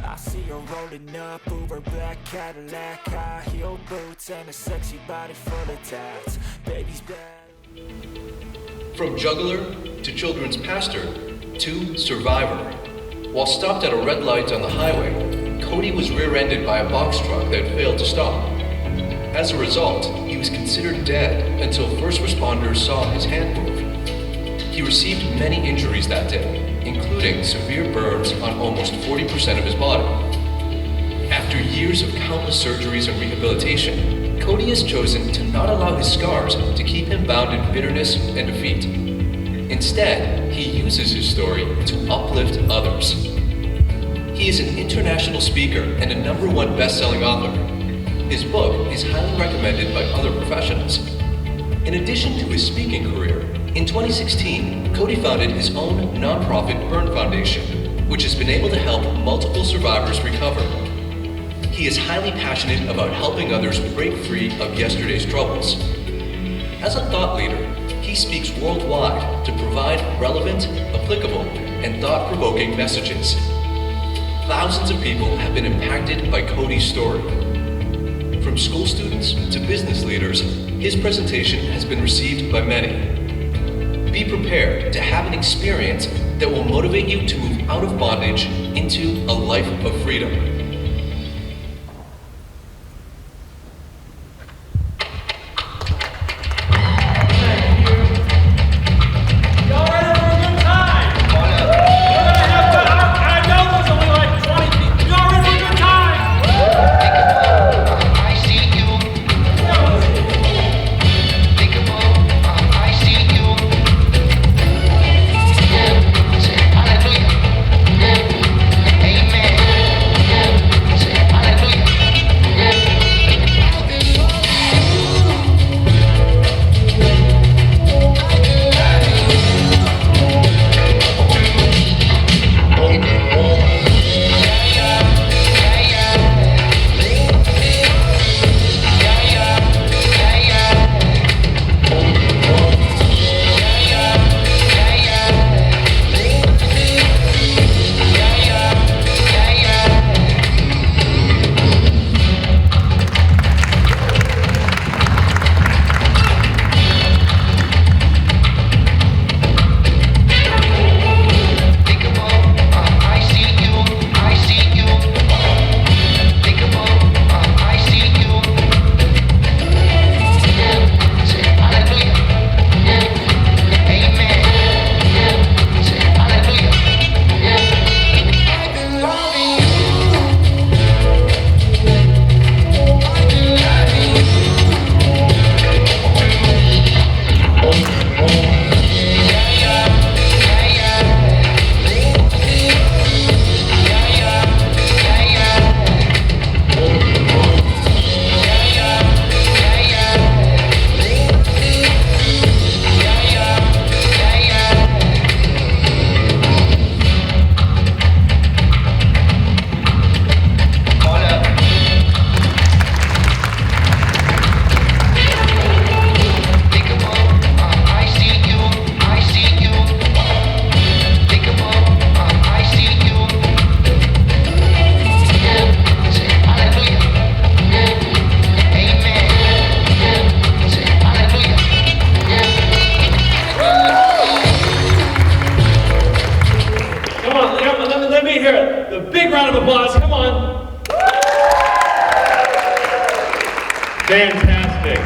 I see her rolling up, Uber black Cadillac, high heel boots and a sexy body full of tats. Baby's bad. From juggler to children's pastor to survivor. While stopped at a red light on the highway, Cody was rear-ended by a box truck that failed to stop. As a result, he was considered dead until first responders saw his hand move. He received many injuries that day, including severe burns on almost 40% of his body. After years of countless surgeries and rehabilitation, Cody has chosen to not allow his scars to keep him bound in bitterness and defeat. Instead, he uses his story to uplift others. He is an international speaker and a #1 best-selling author. His book is highly recommended by other professionals. In addition to his speaking career, in 2016, Cody founded his own nonprofit Burn Foundation, which has been able to help multiple survivors recover. He is highly passionate about helping others break free of yesterday's troubles. As a thought leader, he speaks worldwide to provide relevant, applicable, and thought-provoking messages. Thousands of people have been impacted by Cody's story. From school students to business leaders, his presentation has been received by many. Be prepared to have an experience that will motivate you to move out of bondage into a life of freedom. Fantastic.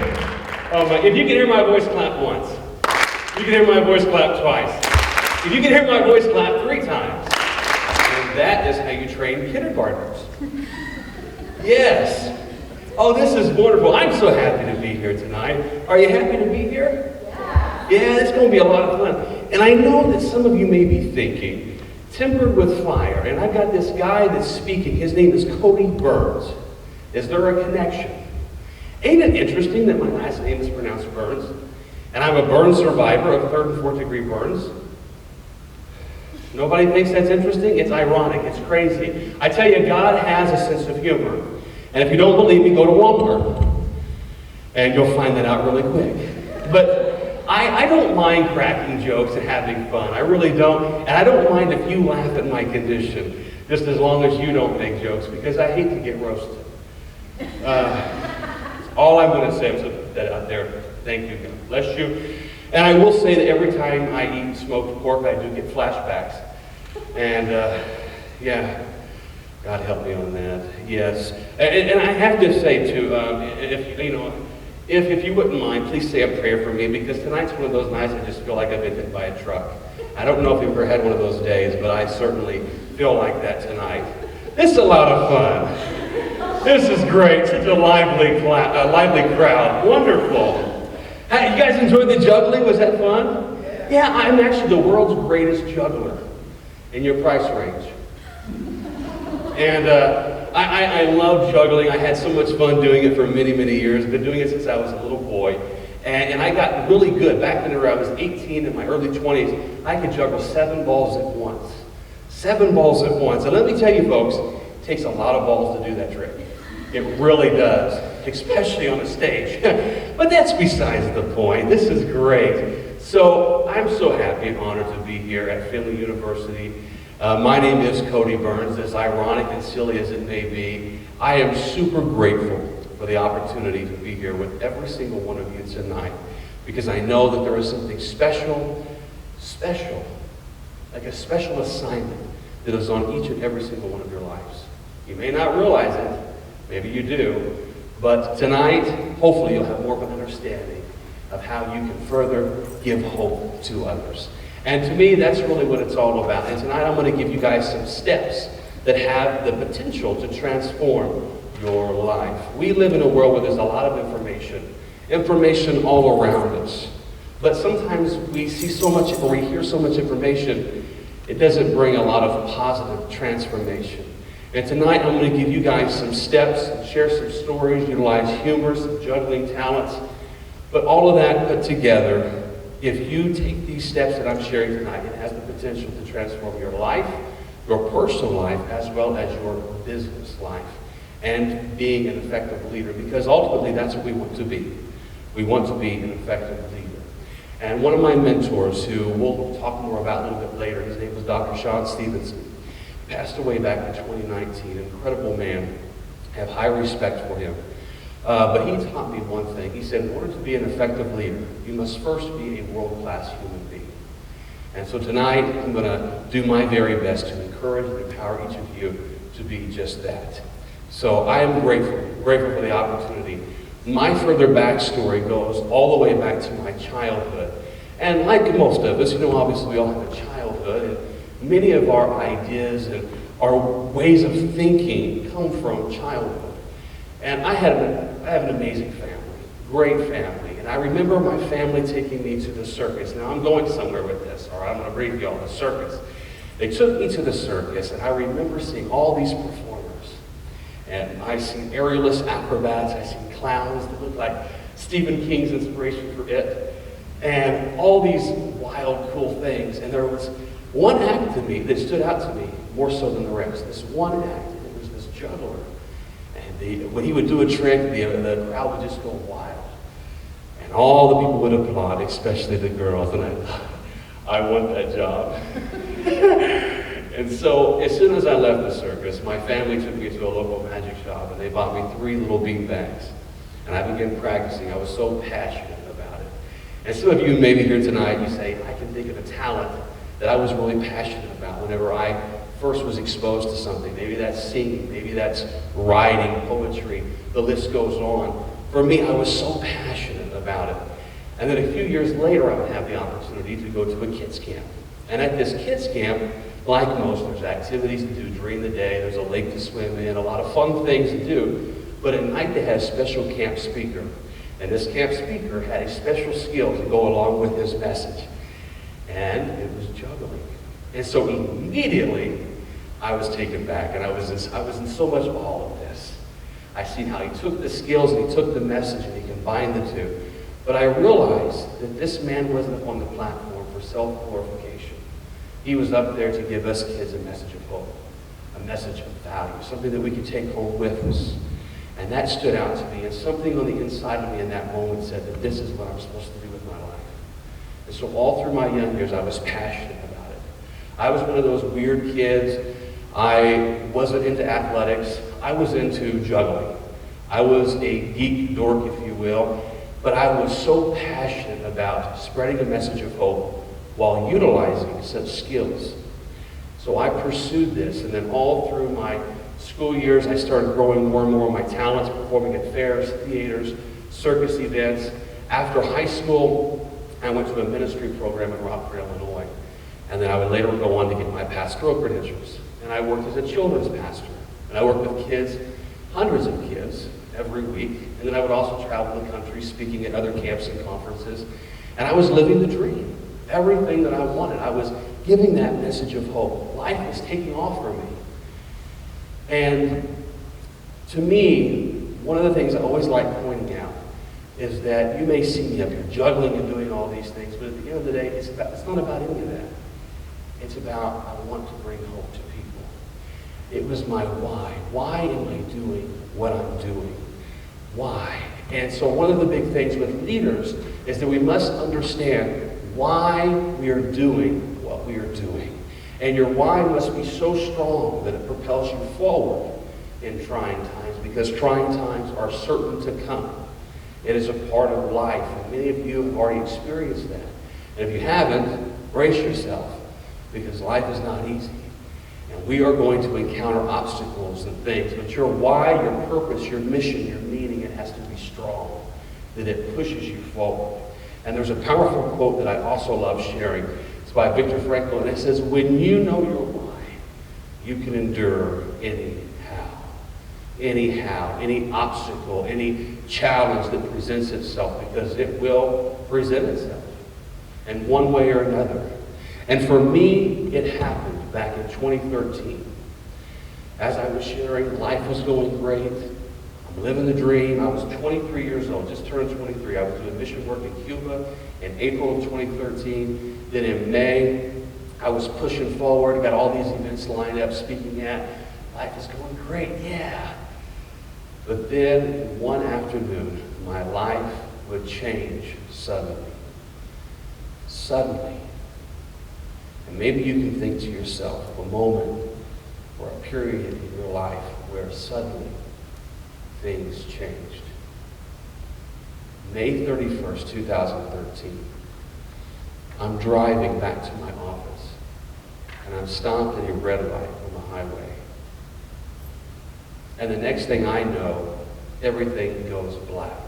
If you can hear my voice clap once, you can hear my voice clap twice. If you can hear my voice clap 3 times, and that is how you train kindergartners. Yes. Oh, this is wonderful. I'm so happy to be here tonight. Are you happy to be here? Yeah, it's going to be a lot of fun. And I know that some of you may be thinking, tempered with fire, and I've got this guy that's speaking. His name is Cody Byrns. Is there a connection? Ain't it interesting that my last name is pronounced Burns? And I'm a burn survivor of 3rd and 4th degree burns? Nobody thinks that's interesting? It's ironic, it's crazy. I tell you, God has a sense of humor. And if you don't believe me, go to Walmart. And you'll find that out really quick. But I don't mind cracking jokes and having fun. I really don't. And I don't mind if you laugh at my condition, just as long as you don't make jokes, because I hate to get roasted. All I'm going to say, I'm going to put that out there. Thank you. God bless you. And I will say that every time I eat smoked pork, I do get flashbacks. And yeah, God help me on that. Yes. And I have to say too, if you wouldn't mind, please say a prayer for me, because tonight's one of those nights I just feel like I've been hit by a truck. I don't know if you've ever had one of those days, but I certainly feel like that tonight. This is a lot of fun. This is great. Such a lively crowd. Wonderful. Hey, you guys enjoyed the juggling? Was that fun? Yeah, I'm actually the world's greatest juggler in your price range. And I love juggling. I had so much fun doing it for many, many years. I've been doing it since I was a little boy. And I got really good. Back when I was 18, in my early 20s, I could juggle 7 balls at once. 7 balls at once. And let me tell you folks, it takes a lot of balls to do that trick. It really does, especially on a stage. But that's besides the point. This is great. So I'm so happy and honored to be here at Findlay University. My name is Cody Byrns. As ironic and silly as it may be, I am super grateful for the opportunity to be here with every single one of you tonight, because I know that there is something special, like a special assignment that is on each and every single one of your lives. You may not realize it, maybe you do, but tonight, hopefully you'll have more of an understanding of how you can further give hope to others. And to me, that's really what it's all about. And tonight I'm going to give you guys some steps that have the potential to transform your life. We live in a world where there's a lot of information all around us. But sometimes we see so much, or we hear so much information, it doesn't bring a lot of positive transformation. And tonight I'm going to give you guys some steps, share some stories, utilize humor, some juggling talents. But all of that put together, if you take these steps that I'm sharing tonight, it has the potential to transform your life, your personal life, as well as your business life, and being an effective leader, because ultimately that's what we want to be. We want to be an effective leader. And one of my mentors, who we'll talk more about a little bit later, his name was Dr. Sean Stevenson, passed away back in 2019, an incredible man. I have high respect for him. But he taught me one thing. He said, in order to be an effective leader, you must first be a world-class human being. And so tonight, I'm going to do my very best to encourage and empower each of you to be just that. So I am grateful for the opportunity. My further backstory goes all the way back to my childhood. And like most of us, obviously we all have a childhood, and many of our ideas and our ways of thinking come from childhood. And I have an amazing family, great family. And I remember my family taking me to the circus. Now I'm going somewhere with this, all right? I'm going to brief you on the circus. They took me to the circus, and I remember seeing all these performers. And I seen aerialist acrobats, I seen clowns that looked like Stephen King's inspiration for It, and all these wild, cool things. And there was one act to me that stood out to me more so than the rest. This one act, and it was this juggler. When he would do a trick, the crowd would just go wild. And all the people would applaud, especially the girls. And I thought, I want that job. And so as soon as I left the circus, my family took me to a local magic shop, and they bought me 3 little bean bags. And I began practicing. I was so passionate about it. And some of you maybe here tonight, you say, I can think of a talent that I was really passionate about whenever I first was exposed to something. Maybe that's singing, maybe that's writing, poetry, the list goes on. For me, I was so passionate about it. And then a few years later, I would have the opportunity to go to a kids camp. And at this kids camp, like most, there's activities to do during the day, there's a lake to swim in, a lot of fun things to do. But at night, they had a special camp speaker. And this camp speaker had a special skill to go along with his message. And it was juggling. And so immediately, I was taken back, and I was in so much awe of this. I seen how he took the skills and he took the message and he combined the two. But I realized that this man wasn't on the platform for self-glorification. He was up there to give us kids a message of hope, a message of value, something that we could take home with us. And that stood out to me, and something on the inside of me in that moment said that this is what I'm supposed to do with my life. And so all through my young years, I was passionate about it. I was one of those weird kids. I wasn't into athletics. I was into juggling. I was a geek dork, if you will, but I was so passionate about spreading a message of hope while utilizing such skills. So I pursued this, and then all through my school years, I started growing more and more of my talents, performing at fairs, theaters, circus events. After high school, I went to a ministry program in Rockford, Illinois, and then I would later go on to get my pastoral credentials. And I worked as a children's pastor, and I worked with kids, hundreds of kids, every week. And then I would also travel the country speaking at other camps and conferences. And I was living the dream. Everything that I wanted. I was giving that message of hope. Life was taking off for me. And to me, one of the things I always like pointing out is that you may see me up here juggling and doing all these things, but at the end of the day, it's not about any of that. It's about, I want to bring hope to people. It was my why. Why am I doing what I'm doing? Why? And so one of the big things with leaders is that we must understand why we are doing what we are doing. And your why must be so strong that it propels you forward in trying times, because trying times are certain to come. It is a part of life, and many of you have already experienced that. And if you haven't, brace yourself, because life is not easy. And we are going to encounter obstacles and things, but your why, your purpose, your mission, your meaning, it has to be strong, that it pushes you forward. And there's a powerful quote that I also love sharing. It's by Viktor Frankl, and it says, when you know your why, you can endure any obstacle, any challenge that presents itself, because it will present itself in one way or another. And for me, it happened back in 2013. As I was sharing, life was going great. I'm living the dream. I was 23 years old, just turned 23. I was doing mission work in Cuba in April of 2013. Then in May, I was pushing forward, got all these events lined up, speaking at. Life is going great, yeah. But then one afternoon, my life would change suddenly. Suddenly. And maybe you can think to yourself a moment or a period in your life where suddenly things changed. May 31st, 2013, I'm driving back to my office, and I'm stopped at a red light on the highway. And the next thing I know, everything goes black,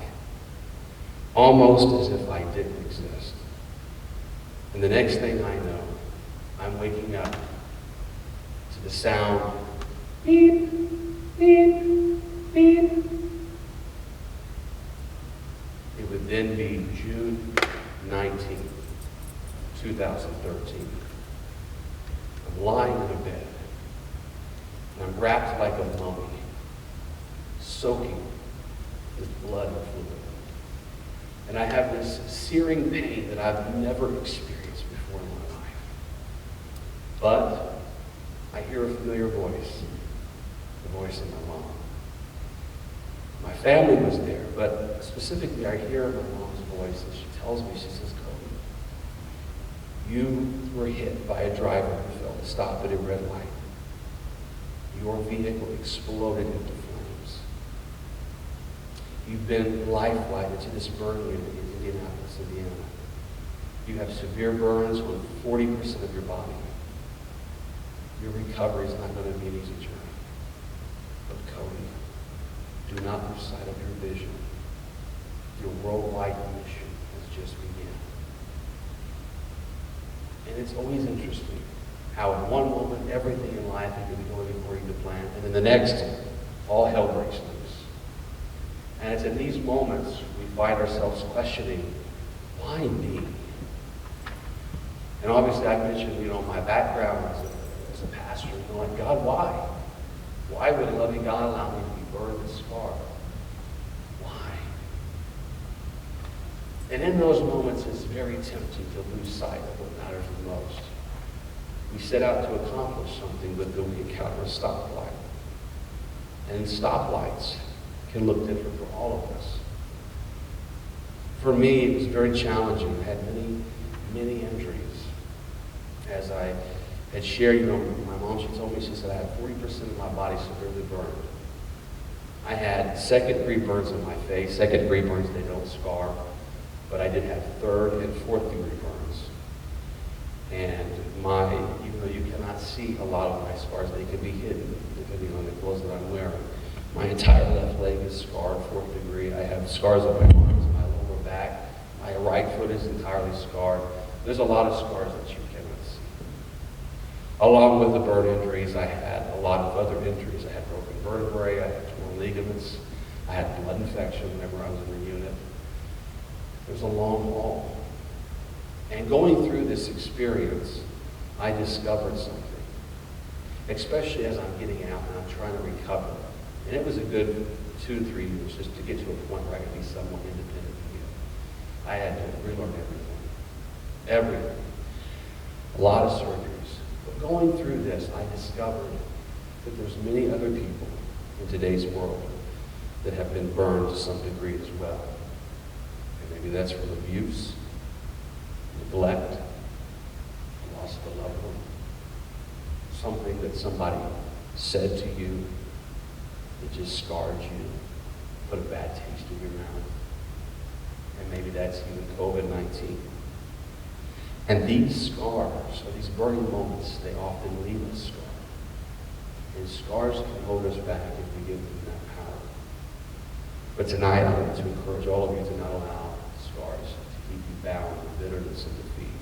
almost as if I didn't exist. And the next thing I know, I'm waking up to the sound, beep, beep, beep. It would then be June 19th, 2013. I'm lying in a bed, and I'm wrapped like a mummy, soaking with blood and fluid. And I have this searing pain that I've never experienced before in my life. But I hear a familiar voice, the voice of my mom. My family was there, but specifically I hear my mom's voice, and she tells me, she says, Cody, you were hit by a driver who failed to stop at a red light. Your vehicle exploded into flames. You've been life-flighted to this burn unit in Indianapolis, Indiana. You have severe burns on 40% of your body. Your recovery is not going to be an easy journey. But Cody, do not lose sight of your vision. Your worldwide mission has just begun. And it's always interesting how in one moment everything in life is going to be going according to plan, and in the next, all hell breaks loose. And it's in these moments we find ourselves questioning, why me? And obviously I mentioned, my background as a pastor, like, God, why? Why would a loving God allow me to be burned this far? Why? And in those moments, it's very tempting to lose sight of what matters the most. We set out to accomplish something, but then we encounter a stoplight. And stoplights can look different for all of us. For me, it was very challenging. I had many many injuries. As I had shared, my mom, she told me, she said I had 40% of my body severely burned. I had second-degree burns in my face. Second-degree burns, they don't scar, but I did have third and fourth-degree burns. And even though you cannot see a lot of my scars, they can be hidden depending on the clothes that I'm wearing. My entire left leg is scarred, fourth degree. I have scars on my arms, my lower back. My right foot is entirely scarred. There's a lot of scars that you cannot see. Along with the burn injuries, I had a lot of other injuries. I had broken vertebrae, I had torn ligaments, I had blood infection whenever I was in the unit. It was a long haul. And going through this experience, I discovered something, especially as I'm getting out and I'm trying to recover. And it was a good 2 to 3 years just to get to a point where I could be somewhat independent again. I had to relearn everything. A lot of surgeries. But going through this, I discovered that there's many other people in today's world that have been burned to some degree as well. And maybe that's from abuse, neglect, loss of a loved one, something that somebody said to you that just scarred you, put a bad taste in your mouth. And maybe that's even COVID-19. And these scars, or these burning moments, they often leave us scarred. And scars can hold us back if we give them that power. But tonight, I want to encourage all of you to not allow scars to keep you bound with bitterness and defeat.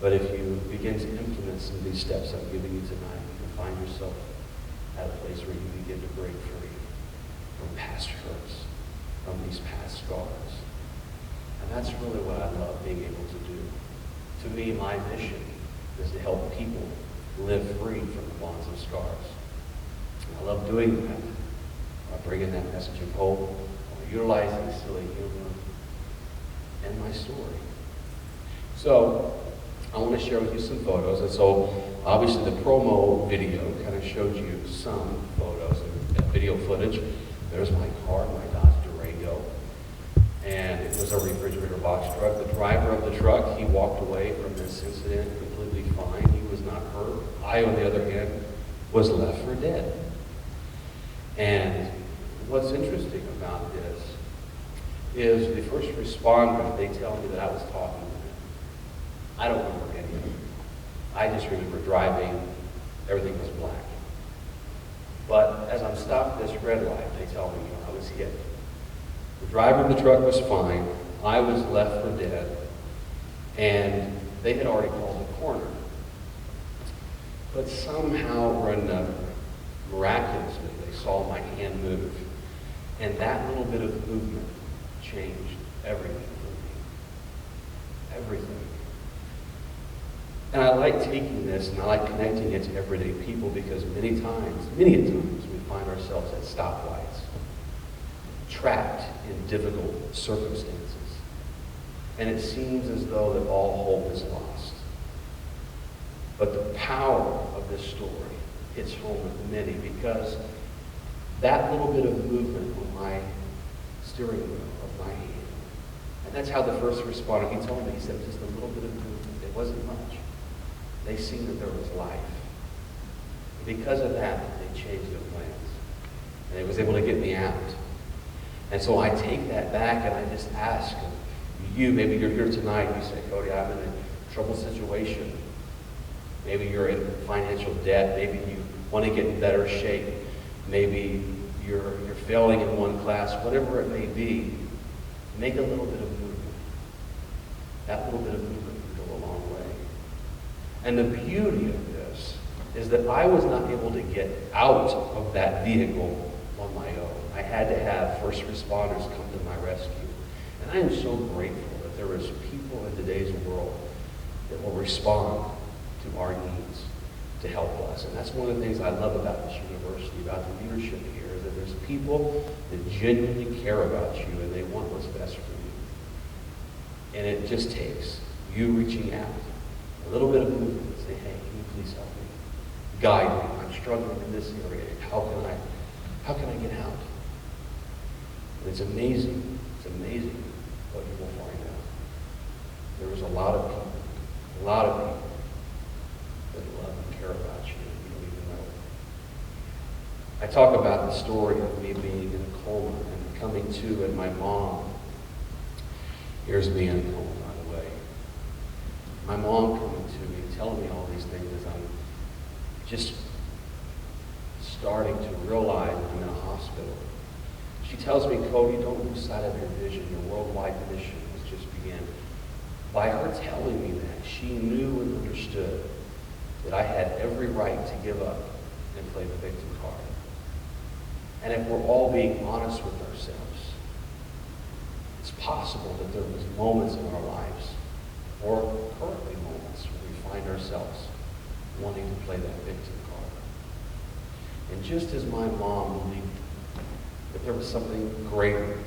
But if you begin to implement some of these steps I'm giving you tonight, you can find yourself at a place where you begin to break free from past hurts, from these past scars. And that's really what I love being able to do. To me, my mission is to help people live free from the bonds of scars. And I love doing that. By bringing that message of hope, utilizing silly humor, and my story. So, I want to share with you some photos. And so, obviously, the promo video kind of showed you some photos and video footage. There's my car, my Dodge Durango. And it was a refrigerator box truck. The driver of the truck, he walked away from this incident completely fine. He was not hurt. I, on the other hand, was left for dead. And what's interesting about this is the first responders, they tell me that I was talking to them. I don't remember any of it. I just remember driving, everything was black. But as I'm stopped at this red light, they tell me, I was hit. The driver of the truck was fine. I was left for dead. And they had already called the coroner. But somehow or another, miraculously, they saw my hand move. And that little bit of movement changed everything for me. Everything. And I like taking this and I like connecting it to everyday people because many times, we find ourselves at stoplights, trapped in difficult circumstances. And it seems as though that all hope is lost. But the power of this story hits home with many because that little bit of movement on my steering wheel of my hand, and that's how the first responder, he told me, he said, just a little bit of movement. It wasn't much. They seen that there was life. Because of that, they changed their plans. And they was able to get me out. And so I take that back and I just ask you, maybe you're here tonight, you say, Cody, I'm in a troubled situation. Maybe you're in financial debt. Maybe you want to get in better shape. Maybe you're failing in one class. Whatever it may be, make a little bit of movement. That little bit of movement can go a long way. And the beauty of this is that I was not able to get out of that vehicle on my own. I had to have first responders come to my rescue. And I am so grateful that there is people in today's world that will respond to our needs to help us. And that's one of the things I love about this university, about the leadership here, is that there's people that genuinely care about you and they want what's best for you. And it just takes you reaching out, a little bit of movement, and say, hey, can you please help me? Guide me. I'm struggling in this area. How can I get out? And it's amazing what you will find out. there was a lot of people that love and care about you, and you don't even know it. I talk about the story of me being in a coma and coming to, and my mom, here's me in a coma, by the way. My mom coming to me, telling me all these things as I'm just starting to realize I'm in a hospital. She tells me, Cody, don't lose sight of your vision. Your worldwide mission has just begun. By her telling me that, she knew and understood that I had every right to give up and play the victim card. And if we're all being honest with ourselves, it's possible that there was moments in our lives, or currently moments, where we find ourselves wanting to play that victim card. And just as my mom believed that there was something greater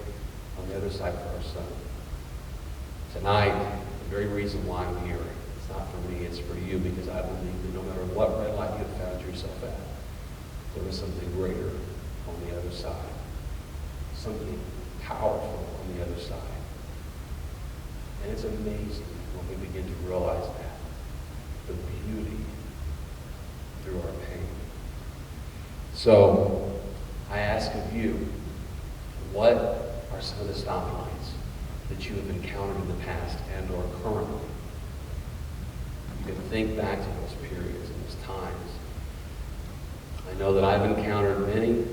on the other side for our son, tonight, the very reason why I'm here, it's not for me, it's for you, because I believe that no matter what red light you have found yourself at, there is something greater on the other side, something powerful on the other side. And it's amazing when we begin to realize that, the beauty through our pain. So, I ask of you, what are some of the stoplights that you have encountered in the past and or currently? You can think back to those periods and those times. I know that I've encountered many,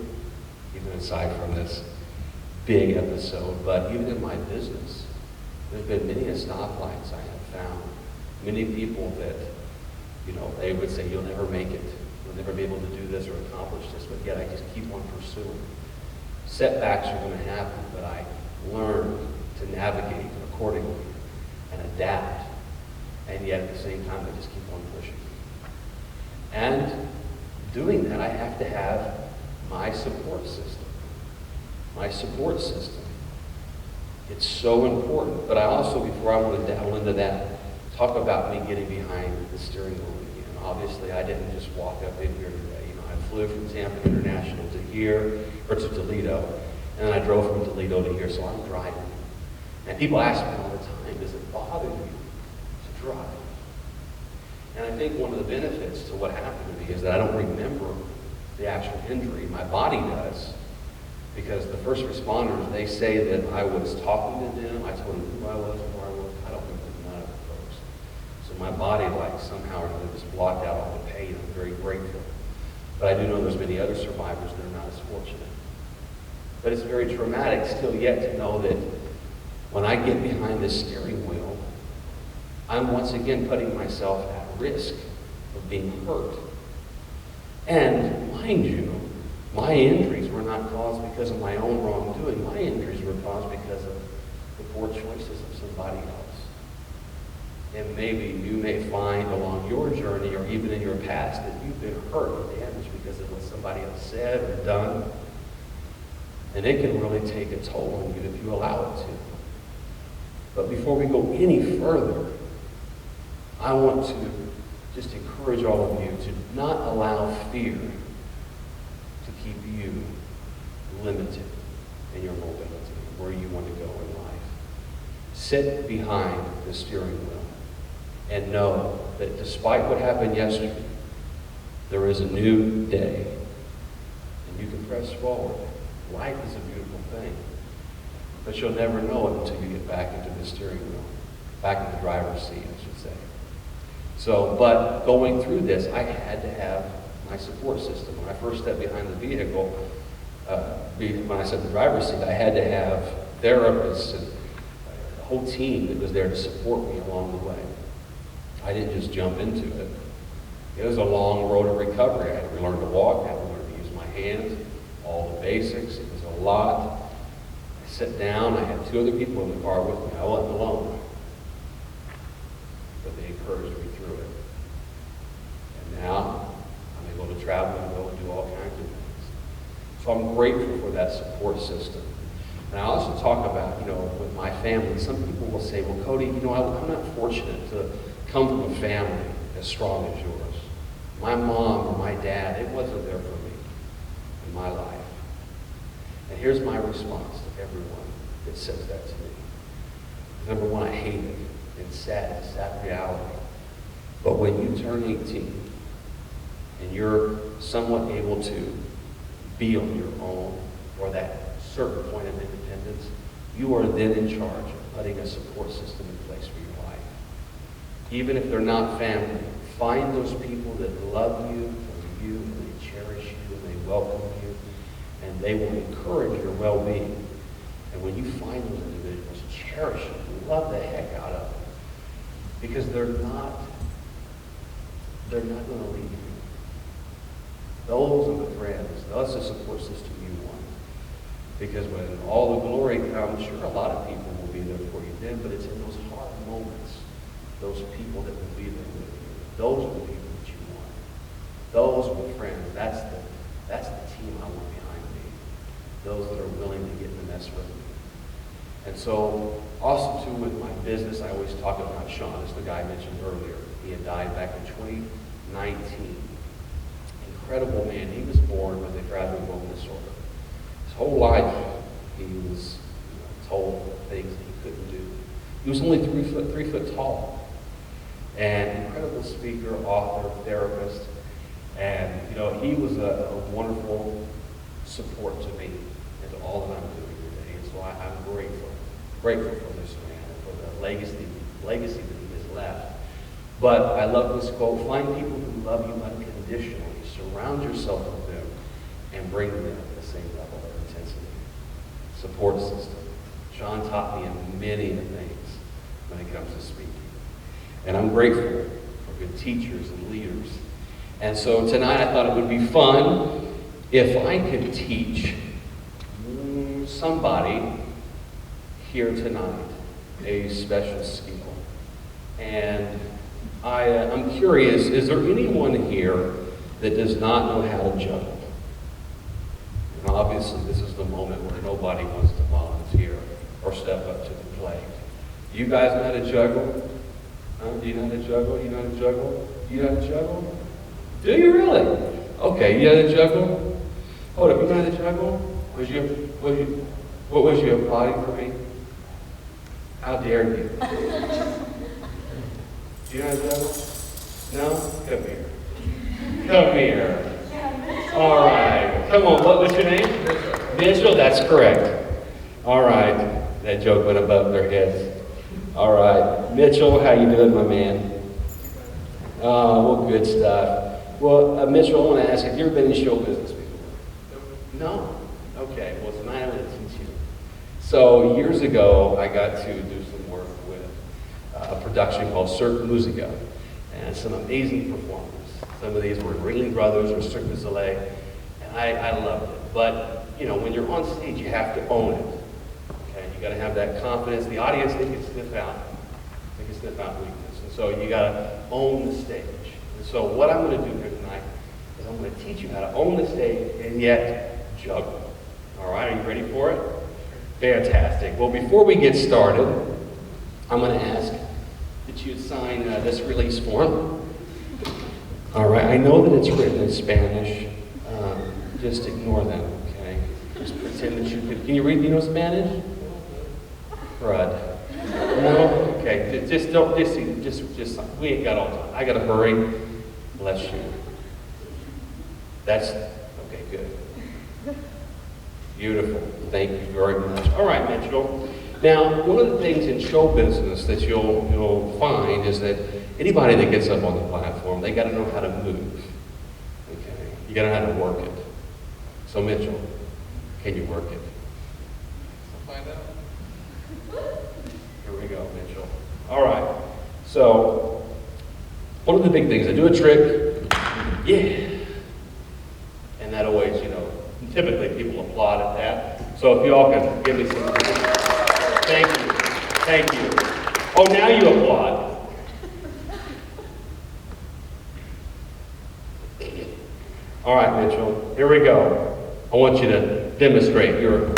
even aside from this big episode, but even in my business, there's been many stoplights I have found. Many people that, they would say, you'll never make it. You'll never be able to do this or accomplish this, but yet I just keep on pursuing. Setbacks are going to happen, but I learn to navigate accordingly and adapt, and yet at the same time I just keep on pushing. And doing that, I have to have my support system. My support system. It's so important, but I also, before I want to delve into that, talk about me getting behind the steering wheel again. Obviously, I didn't just walk up in here today. I flew from Tampa International to here, or to Toledo, and then I drove from Toledo to here, so I'm driving. And people ask me all the time, does it bother you to drive? And I think one of the benefits to what happened to me is that I don't remember the actual injury. My body does, because the first responders, they say that I was talking to them, I told them who I was, where I was, I don't remember none of it, folks. So my body, somehow or another, just blocked out all the pain. I'm very grateful. But I do know there's many other survivors that are not as fortunate. But it's very traumatic still yet to know that when I get behind this steering wheel, I'm once again putting myself at risk of being hurt. And mind you, my injuries were not caused because of my own wrongdoing. My injuries were caused because of the poor choices of somebody else. And maybe you may find along your journey or even in your past that you've been hurt or damaged because of what somebody else said or done. And it can really take a toll on you if you allow it to. But before we go any further, I want to just encourage all of you to not allow fear to keep you limited in your mobility, where you want to go in life. Sit behind the steering wheel and know that despite what happened yesterday, there is a new day, and you can press forward. Life is a beautiful thing, but you'll never know it until you get back into the steering wheel, back in the driver's seat, I should say. So, but going through this, I had to have my support system. When I first stepped behind the vehicle, when I said the driver's seat, I had to have therapists and a whole team that was there to support me along the way. I didn't just jump into it. It was a long road of recovery. I had to learn to walk, I had to learn to use my hands, all the basics. It was a lot. I sat down, I had two other people in the car with me. I wasn't alone. But they encouraged me through it. And now, I'm able to travel and go and do all kinds of things. So I'm grateful for that support system. And I also talk about, with my family, some people will say, well, Cody, I'm not fortunate to come from a family as strong as yours. My mom or my dad, it wasn't there for me in my life. And here's my response to everyone that says that to me. Number one, I hate it. in sadness, sad reality. But when you turn 18 and you're somewhat able to be on your own, or that certain point of independence, you are then in charge of putting a support system in place for your life. Even if they're not family, find those people that love you for you, and they cherish you, and they welcome you, and they will encourage your well-being. And when you find those individuals, cherish them, love the heck out of them, because they're not going to leave you. Those are the friends, that's the support system you want. Because when all the glory comes, sure, a lot of people will be there for you then, but it's in those hard moments, those people that will be there with you. Those are the people that you want. Those are the friends. That's the team I want behind me. Those that are willing to get in the mess with me. And so, also too, with my business, I always talk about Sean, as the guy I mentioned earlier. He had died back in 2019. Incredible man. He was born with a graduate bone disorder. His whole life, he was told things that he couldn't do. He was only 3 foot tall. And incredible speaker, author, therapist. And, he was a wonderful support to me and to all that I'm doing today. And so I'm grateful for this man and for the legacy that he has left. But I love this quote: find people who love you unconditionally. Surround yourself with them and bring them the same level of intensity. Support system. Sean taught me in many things when it comes to speaking. And I'm grateful for good teachers and leaders. And so tonight I thought it would be fun if I could teach somebody here tonight a special skill. And I'm curious, is there anyone here that does not know how to juggle? And obviously this is the moment where nobody wants to volunteer or step up to the plate. You guys know how to juggle? Do you know how to juggle? You know how to juggle? You know how to juggle? Do you really? Okay, you know how to juggle? Hold up, you know how to juggle? What was you applauding for me? How dare you? Do you know how to juggle? No? Come here. Come here. All right. Come on, what was your name? Mitchell, that's correct. All right. That joke went above their heads. All right. Mitchell, how you doing, my man? Oh, well, good stuff. Well, Mitchell, I want to ask, have you ever been in show business before? No? Okay. Well, tonight I'm going to teach you. So, years ago, I got to do some work with a production called Cirque Musica, and some amazing performers. Some of these were Ringling Brothers or Cirque du Soleil, and I loved it. But, when you're on stage, you have to own it. Okay, you got to have that confidence. The audience, they can sniff out weakness. And so you got to own the stage. And so what I'm going to do here tonight is I'm going to teach you how to own the stage and yet juggle. All right, are you ready for it? Fantastic. Well, before we get started, I'm going to ask that you sign this release form. All right, I know that it's written in Spanish. Just ignore them, okay? Just pretend that you could. Can you read, Spanish? Crud. No? Okay, just don't, just, we ain't got all time. I gotta hurry. Bless you. That's, okay, good. Beautiful. Thank you very much. All right, Mitchell. Now, one of the things in show business that you'll find is that anybody that gets up on the platform, they got to know how to move. Okay, you got to know how to work it. So, Mitchell, can you work it? I'll find out. Here we go, Mitchell. All right. So, one of the big things, I do a trick. Yeah. And that always, typically people applaud at that. So if you all can give me some. Thank you. Oh, now you applaud. All right, Mitchell, here we go. I want you to demonstrate your,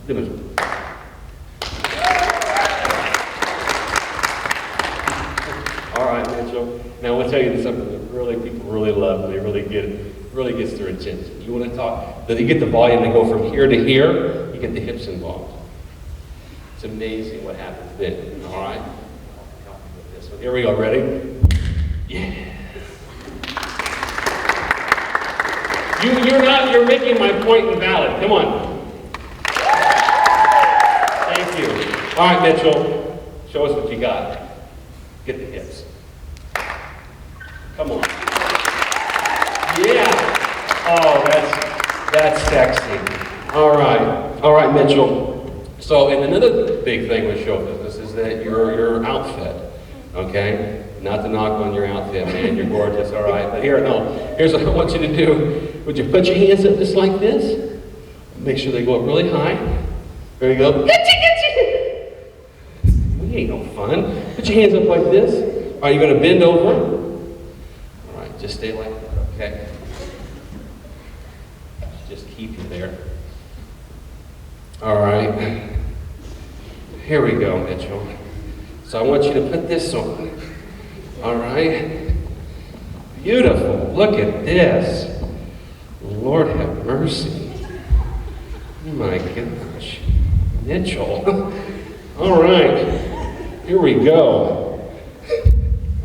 demonstrate. All right, Mitchell. Now, I want to tell you something that people really love. They really gets their attention. You want to talk, that you get the volume to go from here to here, you get the hips involved. It's amazing what happens then, all right? Help me with this one. Here we go, ready? Yeah. You're making my point invalid. Come on. Thank you. All right, Mitchell, show us what you got. Get the hips. Come on. Yeah. Oh, that's sexy. All right, Mitchell. So, and another big thing with show business is that your outfit, okay? Not to knock on your outfit, man. You're gorgeous, all right? But here's what I want you to do. Would you put your hands up just like this? Make sure they go up really high. There you go. We ain't no fun. Put your hands up like this. All right, you're gonna bend over. All right, just stay like that, okay? Just keep you there. All right. Here we go, Mitchell. So I want you to put this on. All right. Beautiful. Look at this. Lord have mercy. My gosh. Mitchell. All right. Here we go.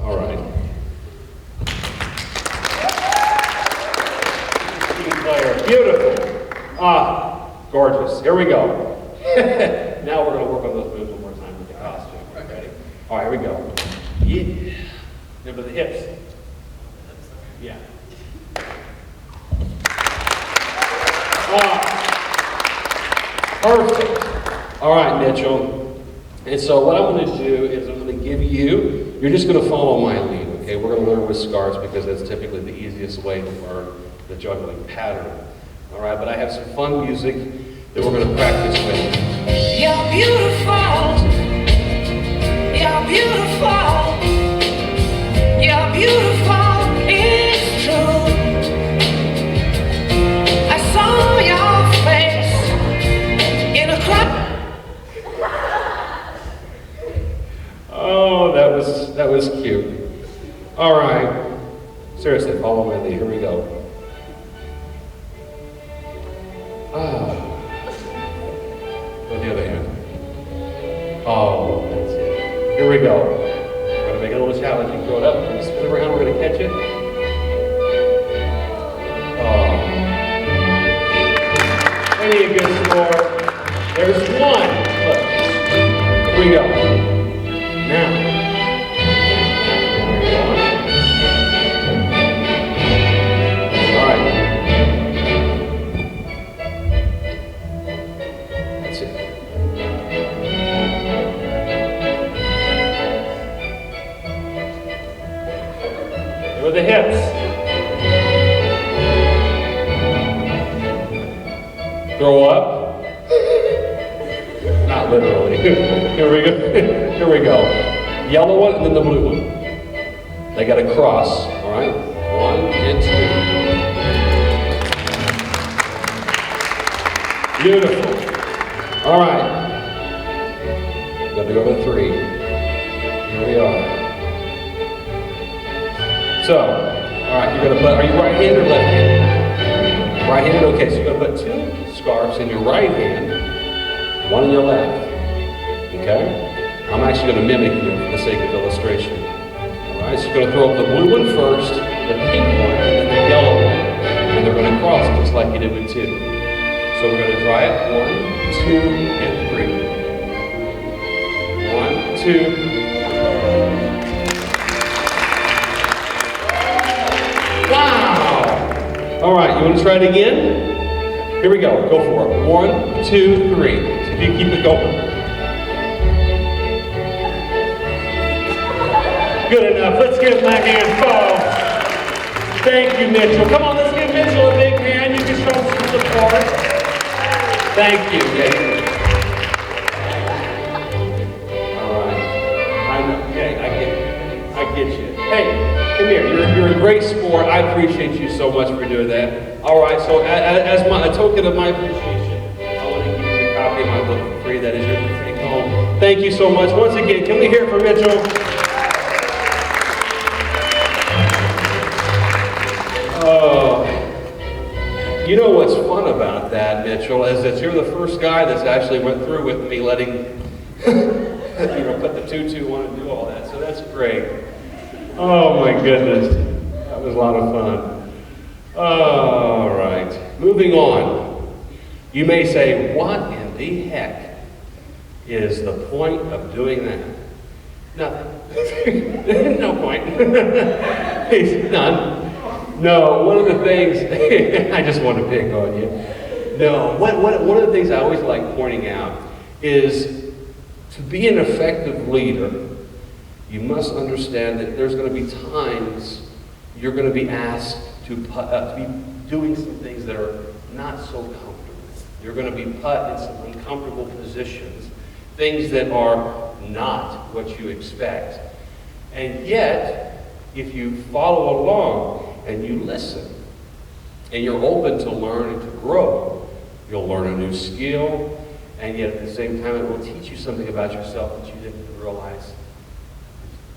All right. Beautiful. Ah, gorgeous. Here we go. Now we're going to work on those moves one more time with the costume. Ready? All right, here we go. Yeah. Remember the hips. Yeah. Perfect. All right, Mitchell. And so what I'm going to do is I'm going to give you're just going to follow my lead, okay? We're going to learn with scarves because that's typically the easiest way to learn the juggling pattern. All right, but I have some fun music that we're going to practice with. You're beautiful. You're beautiful. You're beautiful. It's true. I saw your face in a crowd. Oh, that was cute. All right. Seriously, follow my lead. Here we go. With the other hand. Oh, that's it. Here we go. We're going to make it a little challenging. Throw it up. We're going to spin around. We're going to catch it. Oh. Plenty of good score. There's one. Look. Here we go. Now. With the hips. Throw up. Not literally. Here we go. Here we go. Yellow one and then the blue one. They got to cross. All right. 1 and 2. Beautiful. All right. Got to go to 3. Here we are. So, all right, you're going to put, are you right-handed or left-handed? Right-handed, okay, so you're going to put 2 scarves in your right hand, 1 in your left, okay? I'm actually going to mimic you for the sake of illustration. All right, so you're going to throw up the blue one first, the pink one, and then the yellow one, and they're going to cross just like you did with 2. So we're going to try it, 1, 2, and 3. 1, 2, all right, you want to try it again? Here we go. Go for it. 1, 2, 3. So if you keep it going. Good enough. Let's give my hand folks. Thank you, Mitchell. Come on, let's give Mitchell a big hand. You can show some support. Thank you, David. All right. I know. Okay, I get you. Hey. Come here, you're a great sport. I appreciate you so much for doing that. All right, so as a token of my appreciation, I want to give you a copy of my book for free. That is yours to take home. Thank you so much. Once again, can we hear it from Mitchell? Oh, you know what's fun about that, Mitchell, is that you're the first guy that's actually went through with me letting Put the tutu on and do all that. So that's great. Oh my goodness. That was a lot of fun. All right. Moving on. You may say, what in the heck is the point of doing that? Nothing. No point. None. No, one of the things, I just want to pick on you. No, one of the things I always like pointing out is to be an effective leader, you must understand that there's going to be times you're going to be asked to be doing some things that are not so comfortable. You're going to be put in some uncomfortable positions, things that are not what you expect. And yet, if you follow along and you listen, and you're open to learn and to grow, you'll learn a new skill, and yet at the same time it will teach you something about yourself that you didn't realize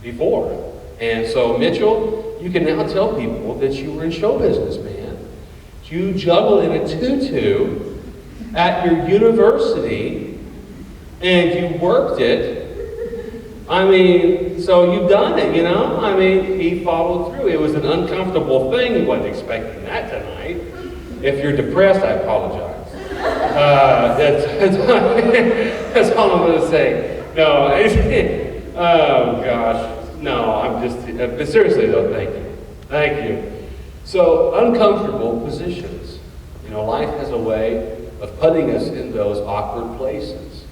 before. And so, Mitchell, you can now tell people that you were in show business, man. You juggled in a tutu at your university, and you worked it. I mean, so you've done it, I mean, he followed through. It was an uncomfortable thing. He wasn't expecting that tonight. If you're depressed, I apologize. That's all I'm going to say. No, oh gosh, no, I'm just, but seriously though, thank you. So, uncomfortable positions. Life has a way of putting us in those awkward places.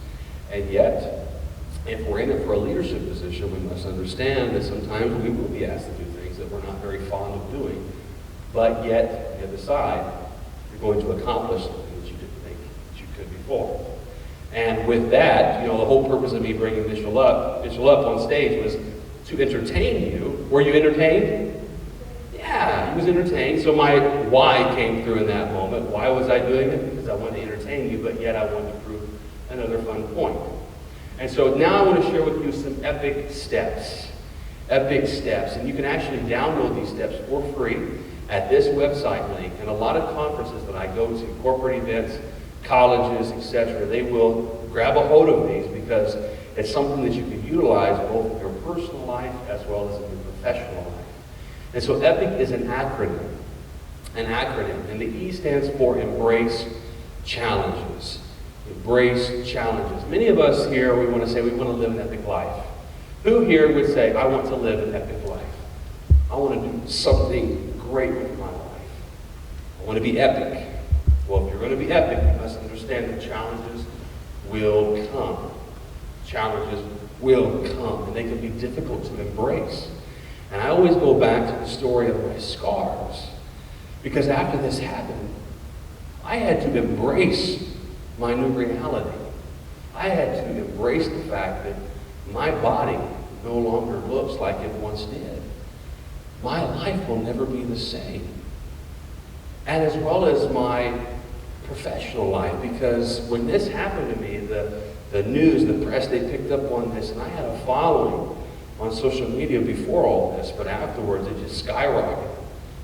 And yet, if we're in it for a leadership position, we must understand that sometimes we will be asked to do things that we're not very fond of doing. But yet, on the other side, you're going to accomplish something that you didn't think that you could before. And with that, the whole purpose of me bringing Mitchell up on stage was to entertain you. Were you entertained? Yeah, he was entertained. So my why came through in that moment. Why was I doing it? Because I wanted to entertain you, but yet I wanted to prove another fun point. And so now I want to share with you some epic steps. Epic steps. And you can actually download these steps for free at this website link. And a lot of conferences that I go to, corporate events, colleges, etc., they will grab a hold of these because it's something that you can utilize both in your personal life as well as in your professional life. And so EPIC is an acronym. And the E stands for Embrace Challenges. Embrace challenges. Many of us here, we want to say we want to live an epic life. Who here would say, I want to live an epic life? I want to do something great with my life. I want to be epic. Well, if you're going to be epic, you must understand that challenges will come. Challenges will come, and they can be difficult to embrace. And I always go back to the story of my scars, because after this happened, I had to embrace my new reality. I had to embrace the fact that my body no longer looks like it once did. My life will never be the same. And as well as my professional life, because when this happened to me, the news, the press, they picked up on this, and I had a following on social media before all this, but afterwards it just skyrocketed.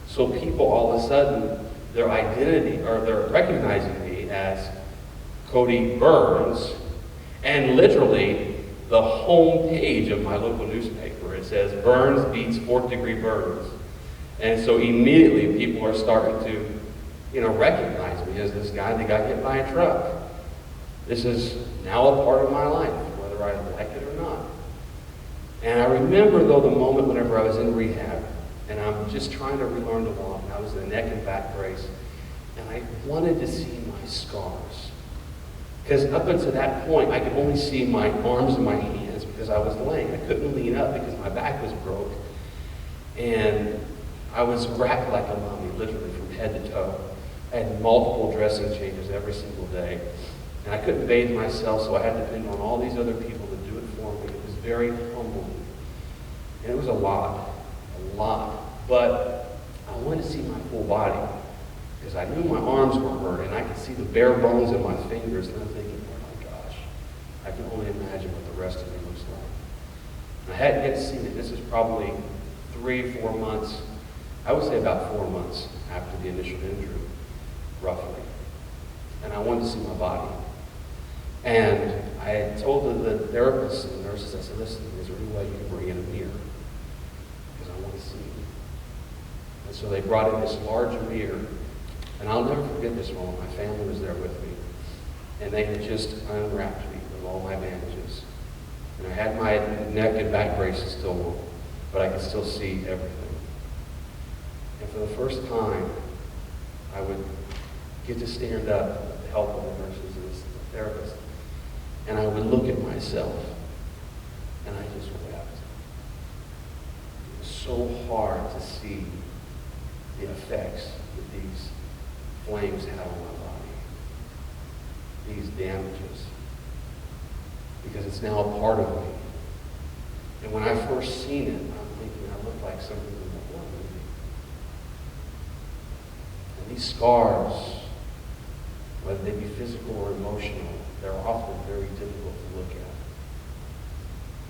So people all of a sudden, their identity, or they're recognizing me as Cody Byrns, and literally the home page of my local newspaper, it says, Burns beats 4th degree burns. And so immediately people are starting to, recognize me as this guy that got hit by a truck. This is now a part of my life, whether I like it or not. And I remember, though, the moment whenever I was in rehab, and I'm just trying to relearn to walk, and I was in a neck and back brace, and I wanted to see my scars. Because up until that point, I could only see my arms and my hands because I was laying. I couldn't lean up because my back was broke. And I was wrapped like a mummy, literally from head to toe. I had multiple dressing changes every single day. And I couldn't bathe myself, so I had to depend on all these other people to do it for me. It was very humbling. And it was a lot. But I wanted to see my full body, because I knew my arms were hurt, and I could see the bare bones in my fingers, and I'm thinking, oh my gosh, I can only imagine what the rest of me looks like. And I hadn't yet seen it. This is probably 3-4 months, I would say about 4 months after the initial injury, roughly. And I wanted to see my body. And I I had told the therapist and the nurses, I said, listen, is there any way you can bring in a mirror? Because I want to see. And so they brought in this large mirror, and I'll never forget this moment. My family was there with me, and they had just unwrapped me with all my bandages. And I had my neck and back braces still on, but I could still see everything. And for the first time, I would get to stand up with the help of the nurses and the therapist, and I would look at myself, and I just wept. It was so hard to see the effects that these flames had on my body, these damages, because it's now a part of me. And when I first seen it, I'm thinking I look like something in the horror movie. And these scars, whether they be physical or emotional, they're often very difficult to look at,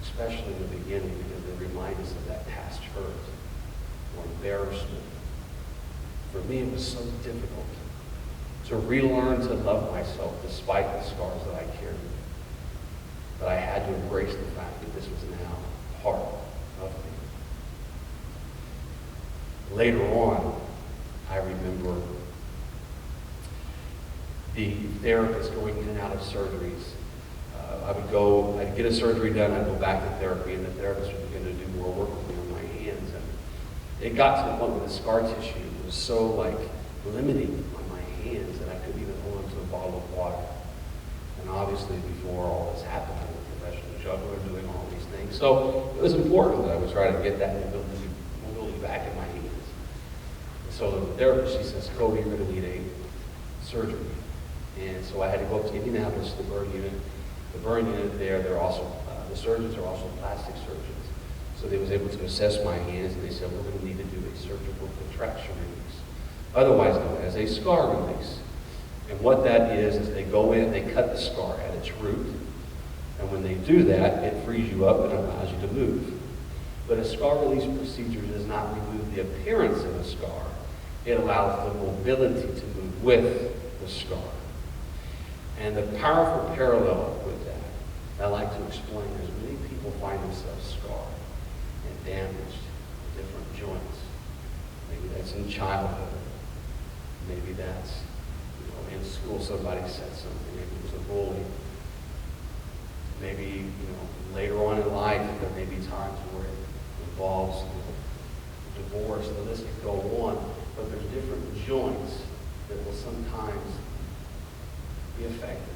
especially in the beginning, because they remind us of that past hurt or embarrassment. For me, it was so difficult to relearn to love myself despite the scars that I carried. But I had to embrace the fact that this was now part of me. Later on, I remember the therapist going in and out of surgeries. I'd get a surgery done, I'd go back to therapy, and the therapist would begin to do more work with me on my hands. And it got to the point where the scar tissue was so limiting on my hands that I couldn't even hold onto a bottle of water. And obviously before all this happened, I was a professional juggler doing all these things. So it was important that I would try to get that mobility back in my hands. And so the therapist, she says, Cody, you're going to need a surgery. And so I had to go up to Indianapolis to the burn unit. The burn unit there, they're also, the surgeons are also plastic surgeons. So they was able to assess my hands, and they said, we're going to need to do a surgical contraction release, otherwise known as a scar release. And what that is they go in, they cut the scar at its root, and when they do that, it frees you up and allows you to move. But a scar release procedure does not remove the appearance of a scar. It allows the mobility to move with the scar. And the powerful parallel with that, I like to explain, is many people find themselves scarred and damaged in different joints. Maybe that's in childhood. Maybe that's in school somebody said something. Maybe it was a bully. Maybe later on in life there may be times where it involves divorce. The list could go on, but there's different joints that will sometimes be affected.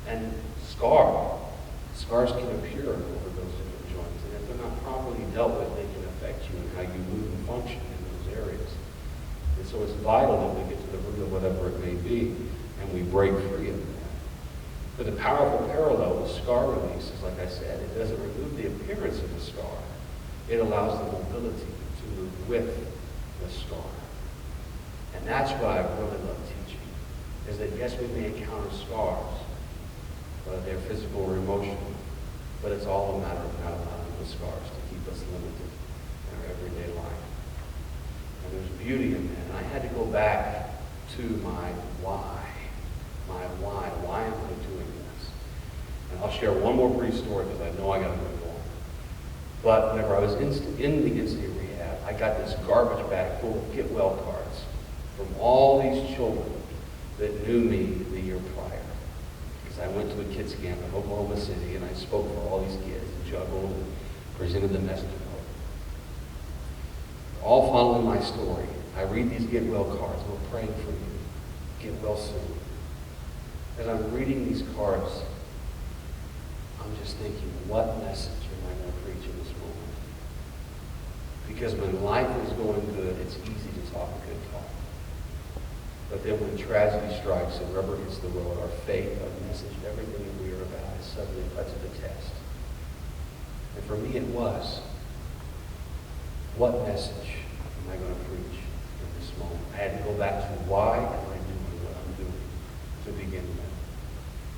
And scars can appear over those different joints, and if they're not properly dealt with, they can affect you and how you move and function in those areas. And so it's vital that we get to the root of whatever it may be, and we break free of that. But the powerful parallel with scar release is, like I said, it doesn't remove the appearance of the scar. It allows the mobility to move with the scar. And that's what I really love teaching, is that yes, we may encounter scars, whether they're physical or emotional, but it's all a matter of not allowing the scars to keep us limited in our everyday life. And there's beauty in that. And I had to go back to my why. Why am I doing this? And I'll share one more brief story because I know I got to move on. But whenever I was in the in-state rehab, I got this garbage bag full of get well cards from all these children that knew me the year prior. Because I went to a kids camp in Oklahoma City and I spoke for all these kids and juggled and presented the message. All following my story. I read these get well cards. We're praying for you. Get well soon. As I'm reading these cards, I'm just thinking, what message am I going to preach in this moment? Because when life is going good, it's easy to talk a good talk. But then when tragedy strikes and rubber hits the road, our faith, our message, everything that we are about is suddenly put to the test. And for me, it was. What message am I going to preach in this moment? I had to go back to why am I doing what I'm doing to begin with.